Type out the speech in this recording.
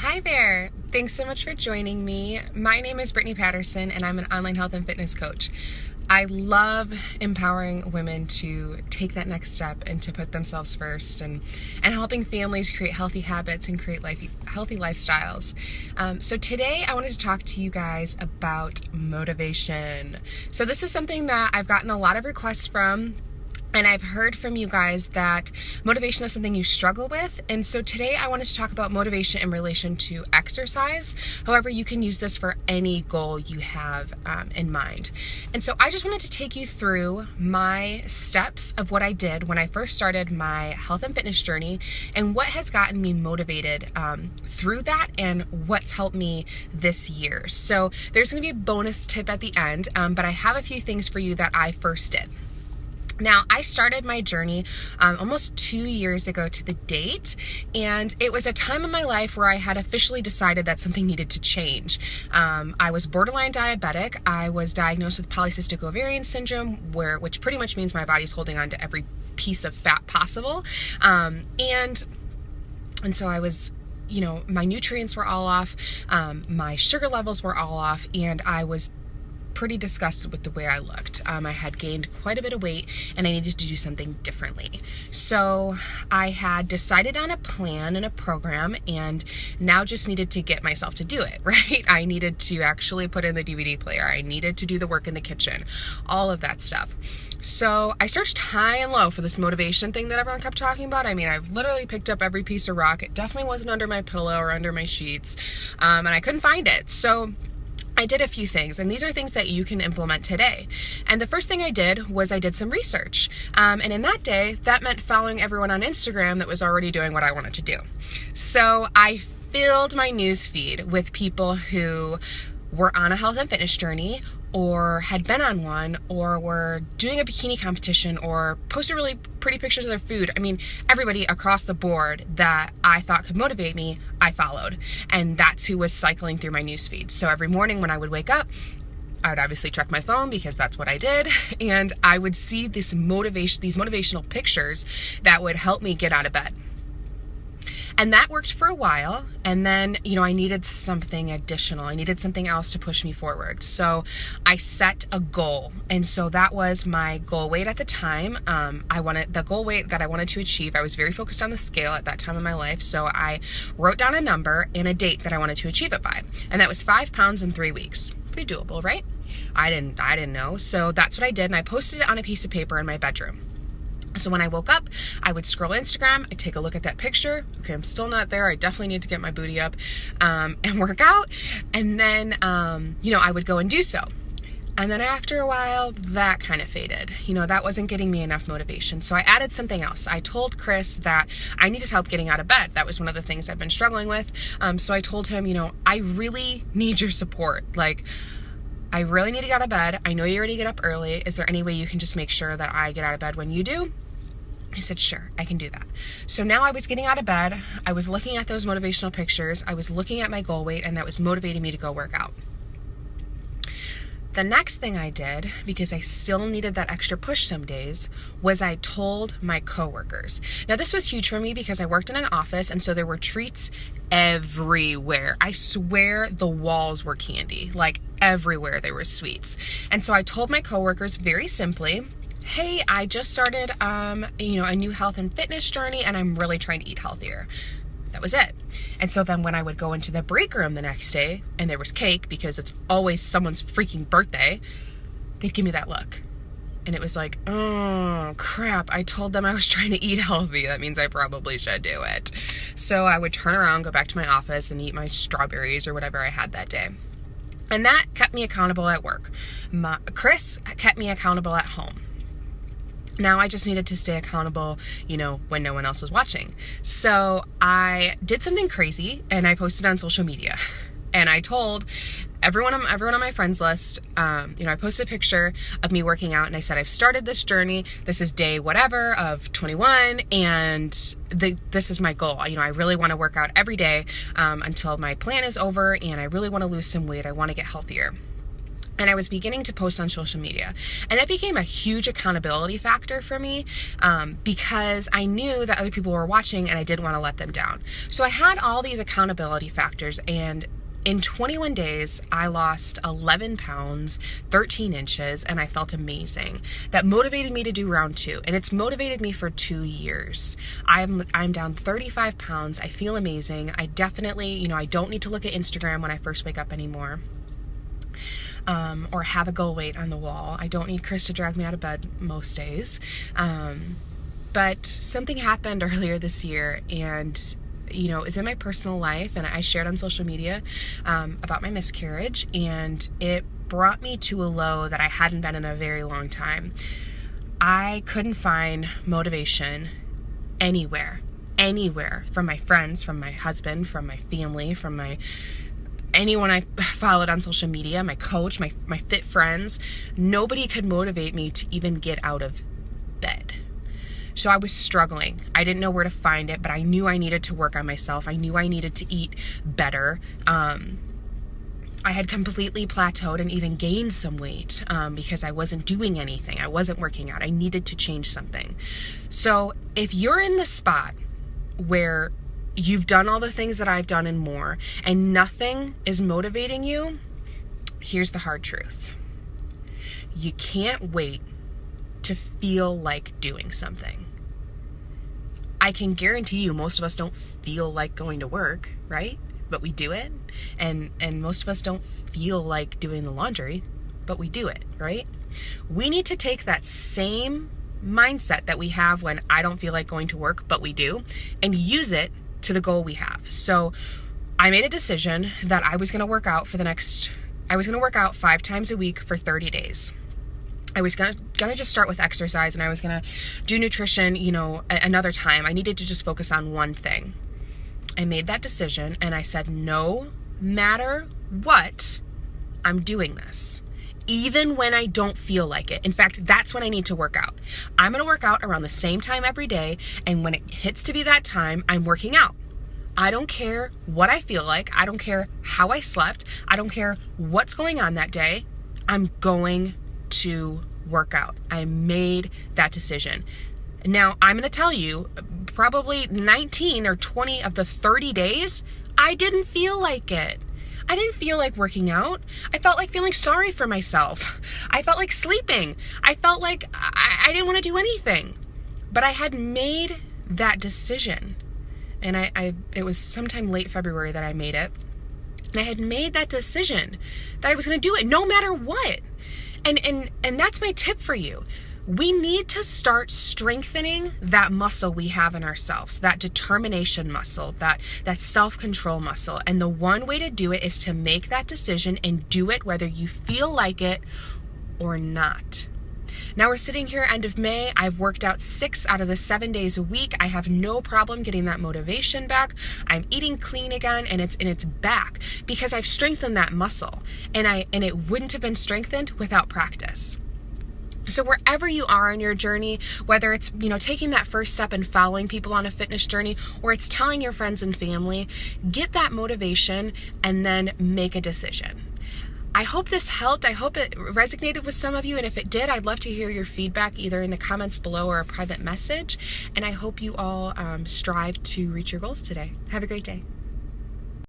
Hi there. Thanks so much for joining me. My name is Brittany Patterson and I'm an online health and fitness coach. I love empowering women to take that next step and to put themselves first and helping families create healthy habits and create healthy lifestyles. So today I wanted to talk to you guys about motivation. So this is something that I've gotten a lot of requests from. And I've heard from you guys that motivation is something you struggle with. And so today I wanted to talk about motivation in relation to exercise. However, you can use this for any goal you have in mind. And so I just wanted to take you through my steps of what I did when I first started my health and fitness journey and what has gotten me motivated through that and what's helped me this year. So there's going to be a bonus tip at the end, but I have a few things for you that I first did. Now, I started my journey almost 2 years ago to the date, and it was a time in my life where I had officially decided that something needed to change. I was borderline diabetic. I was diagnosed with polycystic ovarian syndrome, which pretty much means my body's holding on to every piece of fat possible. And so I was, my nutrients were all off, my sugar levels were all off, and I was pretty disgusted with the way I looked. I had gained quite a bit of weight and I needed to do something differently. So I had decided on a plan and a program and now just needed to get myself to do it, right? I needed to actually put in the DVD player. I needed to do the work in the kitchen, all of that stuff. So I searched high and low for this motivation thing that everyone kept talking about. I mean, I've literally picked up every piece of rock. It definitely wasn't under my pillow or under my sheets, and I couldn't find it. So I did a few things, and these are things that you can implement today. And the first thing I did was I did some research. And in that day, that meant following everyone on Instagram that was already doing what I wanted to do. So I filled my news feed with people who were on a health and fitness journey, or had been on one, or were doing a bikini competition, or posted really pretty pictures of their food. I mean, everybody across the board that I thought could motivate me, I followed. And that's who was cycling through my newsfeed. So every morning when I would wake up, I would obviously check my phone because that's what I did. And I would see these motivational pictures that would help me get out of bed. And that worked for a while. And then, I needed something additional. I needed something else to push me forward. So I set a goal. And so that was my goal weight at the time. The goal weight that I wanted to achieve. I was very focused on the scale at that time in my life. So I wrote down a number and a date that I wanted to achieve it by. And that was 5 pounds in 3 weeks. Pretty doable, right? I didn't know. So that's what I did. And I posted it on a piece of paper in my bedroom. So when I woke up, I would scroll Instagram, I'd take a look at that picture. Okay, I'm still not there. I definitely need to get my booty up and work out. And then, I would go and do so. And then after a while, that kind of faded. That wasn't getting me enough motivation. So I added something else. I told Chris that I needed help getting out of bed. That was one of the things I've been struggling with. So I told him, I really need your support. I really need to get out of bed. I know you already get up early. Is there any way you can just make sure that I get out of bed when you do? I said, sure, I can do that. So now I was getting out of bed. I was looking at those motivational pictures. I was looking at my goal weight, and that was motivating me to go work out. The next thing I did, because I still needed that extra push some days, was I told my coworkers. Now this was huge for me because I worked in an office, and so there were treats everywhere. I swear the walls were candy. Everywhere there were sweets. And so I told my coworkers very simply, hey, I just started a new health and fitness journey, and I'm really trying to eat healthier. That was it. And so then when I would go into the break room the next day and there was cake, because it's always someone's freaking birthday, they'd give me that look. And it was like, oh crap, I told them I was trying to eat healthy. That means I probably should do it. So I would turn around, go back to my office and eat my strawberries or whatever I had that day. And that kept me accountable at work. Chris kept me accountable at home. Now I just needed to stay accountable, when no one else was watching. So I did something crazy and I posted on social media. And I told everyone on my friends list, I posted a picture of me working out and I said, I've started this journey. This is day whatever of 21 and this is my goal. I really want to work out every day until my plan is over and I really want to lose some weight. I want to get healthier. And I was beginning to post on social media. And that became a huge accountability factor for me, because I knew that other people were watching and I didn't want to let them down. So I had all these accountability factors, and in 21 days, I lost 11 pounds, 13 inches, and I felt amazing. That motivated me to do round 2, and it's motivated me for 2 years. I'm down 35 pounds. I feel amazing. I definitely, I don't need to look at Instagram when I first wake up anymore. Or have a goal weight on the wall. I don't need Chris to drag me out of bed most days. But something happened earlier this year, and it's in my personal life, and I shared on social media about my miscarriage, and it brought me to a low that I hadn't been in a very long time. I couldn't find motivation anywhere, from my friends, from my husband, from my family, from anyone I followed on social media, my coach, my fit friends. Nobody could motivate me to even get out of bed. So I was struggling. I didn't know where to find it, but I knew I needed to work on myself. I knew I needed to eat better. I had completely plateaued and even gained some weight because I wasn't doing anything. I wasn't working out. I needed to change something. So if you're in the spot where you've done all the things that I've done and more, and nothing is motivating you, here's the hard truth. You can't wait to feel like doing something. I can guarantee you most of us don't feel like going to work, right? But we do it. And most of us don't feel like doing the laundry, but we do it, right? We need to take that same mindset that we have when I don't feel like going to work, but we do, and use it to the goal we have. So I made a decision that I was going to work out 5 times a week for 30 days. I was gonna just start with exercise, and I was gonna do nutrition, another time. I needed to just focus on one thing. I made that decision, and I said, no matter what, I'm doing this. Even when I don't feel like it. In fact, that's when I need to work out. I'm going to work out around the same time every day, and when it hits to be that time, I'm working out. I don't care what I feel like. I don't care how I slept. I don't care what's going on that day. I'm going to work out. I made that decision. Now, I'm going to tell you, probably 19 or 20 of the 30 days, I didn't feel like it. I didn't feel like working out. I felt like feeling sorry for myself. I felt like sleeping. I felt like I didn't want to do anything. But I had made that decision. And it was sometime late February that I made it. And I had made that decision that I was going to do it no matter what. And that's my tip for you. We need to start strengthening that muscle we have in ourselves, that determination muscle, that self-control muscle. And the one way to do it is to make that decision and do it whether you feel like it or not. Now we're sitting here end of May. I've worked out 6 out of the 7 days a week. I have no problem getting that motivation back. I'm eating clean again, and it's back because I've strengthened that muscle. And it wouldn't have been strengthened without practice. So wherever you are on your journey, whether it's, taking that first step and following people on a fitness journey, or it's telling your friends and family, get that motivation and then make a decision. I hope this helped. I hope it resonated with some of you. And if it did, I'd love to hear your feedback either in the comments below or a private message. And I hope you all strive to reach your goals today. Have a great day.